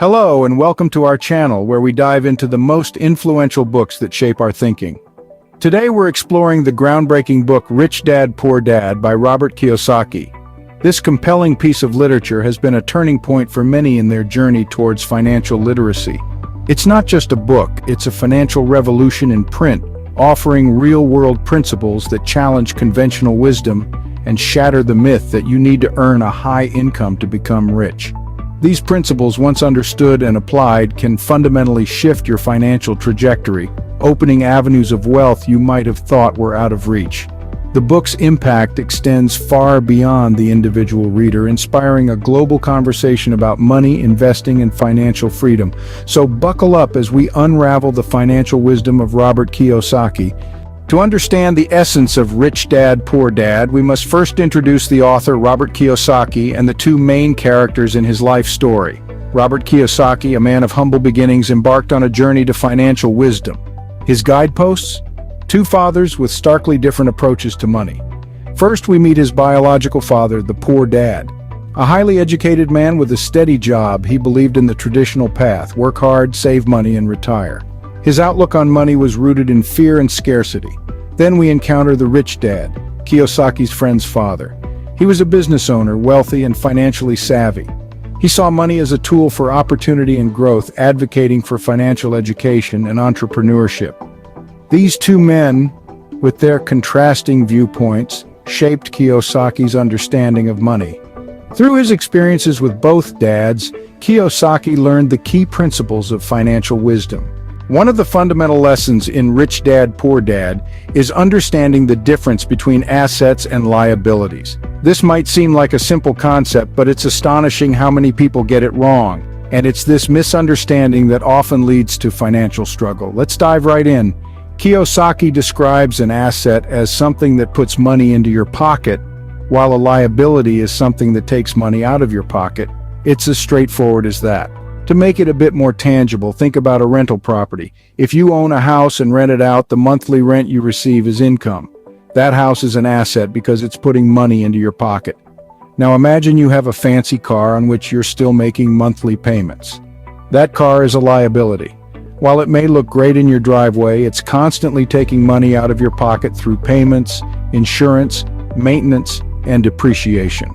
Hello and welcome to our channel where we dive into the most influential books that shape our thinking. Today we're exploring the groundbreaking book Rich Dad, Poor Dad by Robert Kiyosaki. This compelling piece of literature has been a turning point for many in their journey towards financial literacy. It's not just a book, it's a financial revolution in print, offering real-world principles that challenge conventional wisdom and shatter the myth that you need to earn a high income to become rich. These principles, once understood and applied, can fundamentally shift your financial trajectory, opening avenues of wealth you might have thought were out of reach. The book's impact extends far beyond the individual reader, inspiring a global conversation about money, investing, and financial freedom. So buckle up as we unravel the financial wisdom of Robert Kiyosaki. To understand the essence of Rich Dad, Poor Dad, we must first introduce the author, Robert Kiyosaki, and the two main characters in his life story. Robert Kiyosaki, a man of humble beginnings, embarked on a journey to financial wisdom. His guideposts? Two fathers with starkly different approaches to money. First, we meet his biological father, the poor dad. A highly educated man with a steady job, he believed in the traditional path: work hard, save money, and retire. His outlook on money was rooted in fear and scarcity. Then we encounter the rich dad, Kiyosaki's friend's father. He was a business owner, wealthy and financially savvy. He saw money as a tool for opportunity and growth, advocating for financial education and entrepreneurship. These two men, with their contrasting viewpoints, shaped Kiyosaki's understanding of money. Through his experiences with both dads, Kiyosaki learned the key principles of financial wisdom. One of the fundamental lessons in Rich Dad, Poor Dad is understanding the difference between assets and liabilities. This might seem like a simple concept, but it's astonishing how many people get it wrong. And it's this misunderstanding that often leads to financial struggle. Let's dive right in. Kiyosaki describes an asset as something that puts money into your pocket, while a liability is something that takes money out of your pocket. It's as straightforward as that. To make it a bit more tangible, think about a rental property. If you own a house and rent it out, the monthly rent you receive is income. That house is an asset because it's putting money into your pocket. Now imagine you have a fancy car on which you're still making monthly payments. That car is a liability. While it may look great in your driveway, it's constantly taking money out of your pocket through payments, insurance, maintenance, and depreciation.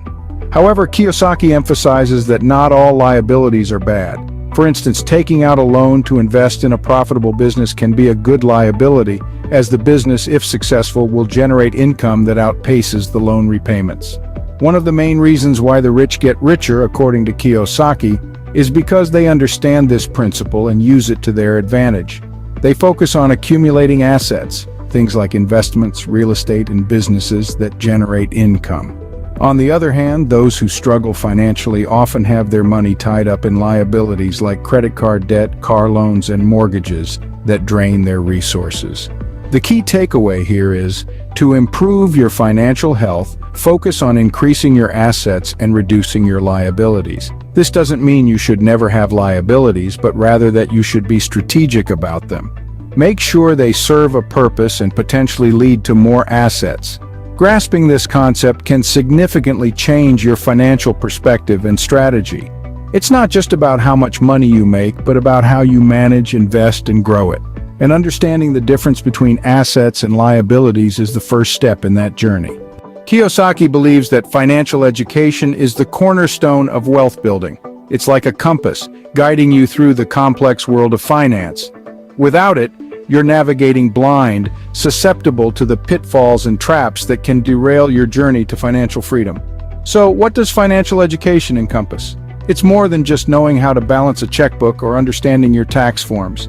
However, Kiyosaki emphasizes that not all liabilities are bad. For instance, taking out a loan to invest in a profitable business can be a good liability, as the business, if successful, will generate income that outpaces the loan repayments. One of the main reasons why the rich get richer, according to Kiyosaki, is because they understand this principle and use it to their advantage. They focus on accumulating assets, things like investments, real estate, and businesses that generate income. On the other hand, those who struggle financially often have their money tied up in liabilities like credit card debt, car loans, and mortgages that drain their resources. The key takeaway here is, to improve your financial health, focus on increasing your assets and reducing your liabilities. This doesn't mean you should never have liabilities, but rather that you should be strategic about them. Make sure they serve a purpose and potentially lead to more assets. Grasping this concept can significantly change your financial perspective and strategy. It's not just about how much money you make, but about how you manage, invest, and grow it. And understanding the difference between assets and liabilities is the first step in that journey. Kiyosaki believes that financial education is the cornerstone of wealth building. It's like a compass, guiding you through the complex world of finance. Without it, you're navigating blind, susceptible to the pitfalls and traps that can derail your journey to financial freedom. So, what does financial education encompass? It's more than just knowing how to balance a checkbook or understanding your tax forms.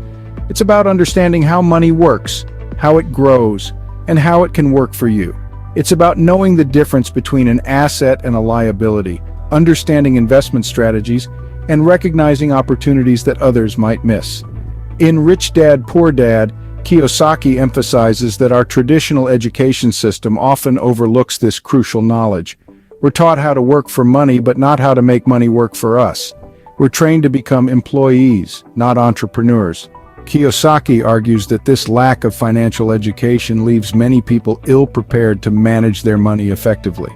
It's about understanding how money works, how it grows, and how it can work for you. It's about knowing the difference between an asset and a liability, understanding investment strategies, and recognizing opportunities that others might miss. In Rich Dad, Poor Dad, Kiyosaki emphasizes that our traditional education system often overlooks this crucial knowledge. We're taught how to work for money, but not how to make money work for us. We're trained to become employees, not entrepreneurs. Kiyosaki argues that this lack of financial education leaves many people ill-prepared to manage their money effectively.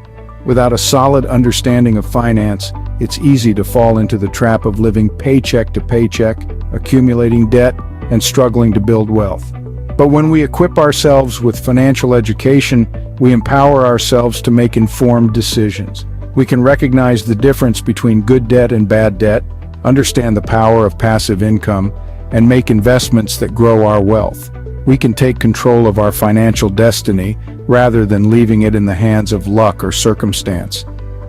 Without a solid understanding of finance, it's easy to fall into the trap of living paycheck to paycheck, accumulating debt, and struggling to build wealth. But when we equip ourselves with financial education, we empower ourselves to make informed decisions. We can recognize the difference between good debt and bad debt, understand the power of passive income, and make investments that grow our wealth. We can take control of our financial destiny rather than leaving it in the hands of luck or circumstance.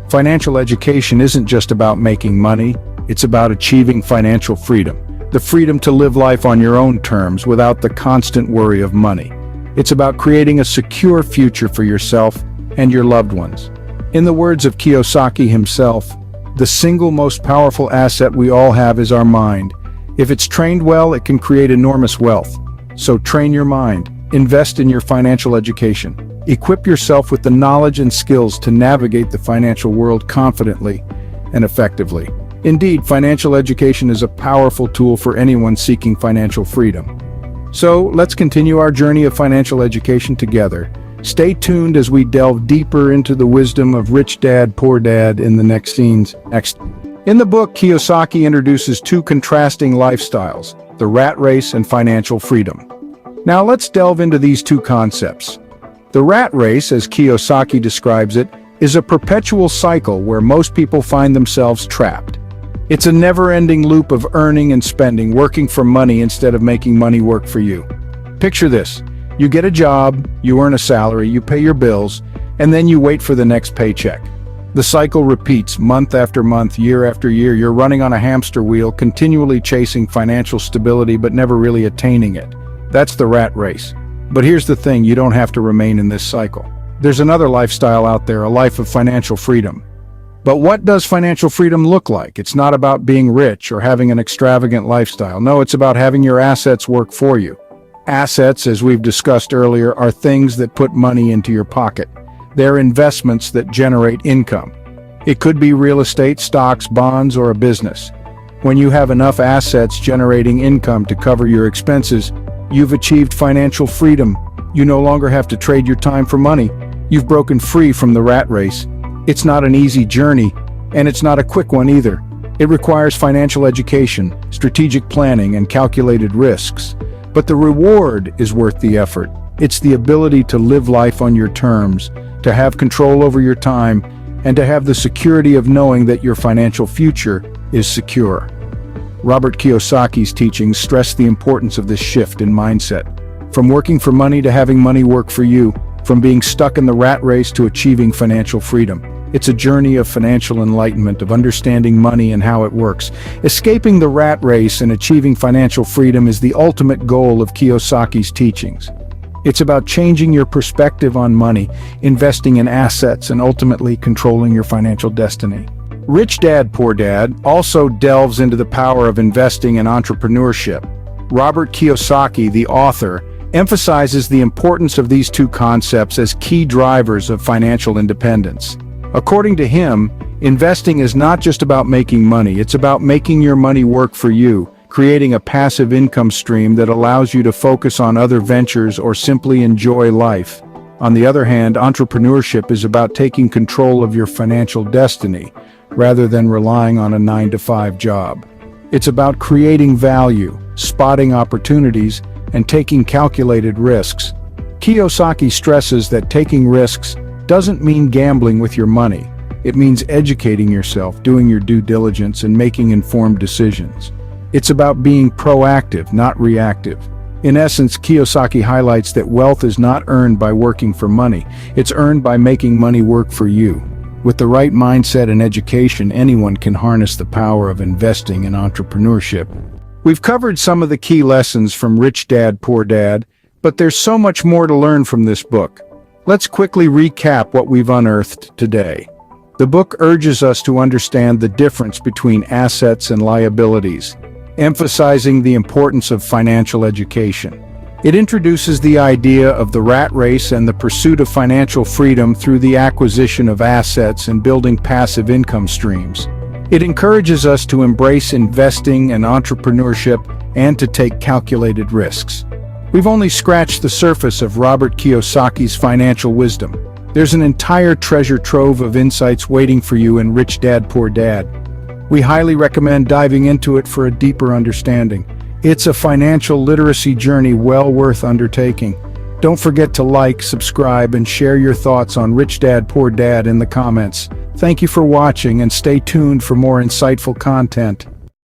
Financial education isn't just about making money, it's about achieving financial freedom. The freedom to live life on your own terms without the constant worry of money. It's about creating a secure future for yourself and your loved ones. In the words of Kiyosaki himself, the single most powerful asset we all have is our mind. If it's trained well, it can create enormous wealth. So train your mind, invest in your financial education, equip yourself with the knowledge and skills to navigate the financial world confidently and effectively. Indeed, financial education is a powerful tool for anyone seeking financial freedom. So, let's continue our journey of financial education together. Stay tuned as we delve deeper into the wisdom of Rich Dad, Poor Dad in the next scenes. In the book, Kiyosaki introduces two contrasting lifestyles, the rat race and financial freedom. Now let's delve into these two concepts. The rat race, as Kiyosaki describes it, is a perpetual cycle where most people find themselves trapped. It's a never-ending loop of earning and spending, working for money instead of making money work for you. Picture this. You get a job, you earn a salary, you pay your bills, and then you wait for the next paycheck. The cycle repeats month after month, year after year. You're running on a hamster wheel, continually chasing financial stability but never really attaining it. That's the rat race. But here's the thing, you don't have to remain in this cycle. There's another lifestyle out there, a life of financial freedom. But what does financial freedom look like? It's not about being rich or having an extravagant lifestyle. No, it's about having your assets work for you. Assets, as we've discussed earlier, are things that put money into your pocket. They're investments that generate income. It could be real estate, stocks, bonds, or a business. When you have enough assets generating income to cover your expenses, you've achieved financial freedom. You no longer have to trade your time for money. You've broken free from the rat race. It's not an easy journey, and it's not a quick one either. It requires financial education, strategic planning, and calculated risks. But the reward is worth the effort. It's the ability to live life on your terms, to have control over your time, and to have the security of knowing that your financial future is secure. Robert Kiyosaki's teachings stress the importance of this shift in mindset. From working for money to having money work for you, from being stuck in the rat race to achieving financial freedom. It's a journey of financial enlightenment, of understanding money and how it works. Escaping the rat race and achieving financial freedom is the ultimate goal of Kiyosaki's teachings. It's about changing your perspective on money, investing in assets, and ultimately controlling your financial destiny. Rich Dad, Poor Dad also delves into the power of investing and entrepreneurship. Robert Kiyosaki, the author, emphasizes the importance of these two concepts as key drivers of financial independence. According to him, investing is not just about making money, it's about making your money work for you, creating a passive income stream that allows you to focus on other ventures or simply enjoy life. On the other hand, entrepreneurship is about taking control of your financial destiny, rather than relying on a 9-to-5 job. It's about creating value, spotting opportunities, and taking calculated risks. Kiyosaki stresses that taking risks doesn't mean gambling with your money. It means educating yourself, doing your due diligence, and making informed decisions. It's about being proactive, not reactive. In essence, Kiyosaki highlights that wealth is not earned by working for money. It's earned by making money work for you. With the right mindset and education, anyone can harness the power of investing and entrepreneurship. We've covered some of the key lessons from Rich Dad, Poor Dad, but there's so much more to learn from this book. Let's quickly recap what we've unearthed today. The book urges us to understand the difference between assets and liabilities, emphasizing the importance of financial education. It introduces the idea of the rat race and the pursuit of financial freedom through the acquisition of assets and building passive income streams. It encourages us to embrace investing and entrepreneurship and to take calculated risks. We've only scratched the surface of Robert Kiyosaki's financial wisdom. There's an entire treasure trove of insights waiting for you in Rich Dad, Poor Dad. We highly recommend diving into it for a deeper understanding. It's a financial literacy journey well worth undertaking. Don't forget to like, subscribe, and share your thoughts on Rich Dad, Poor Dad in the comments. Thank you for watching and stay tuned for more insightful content.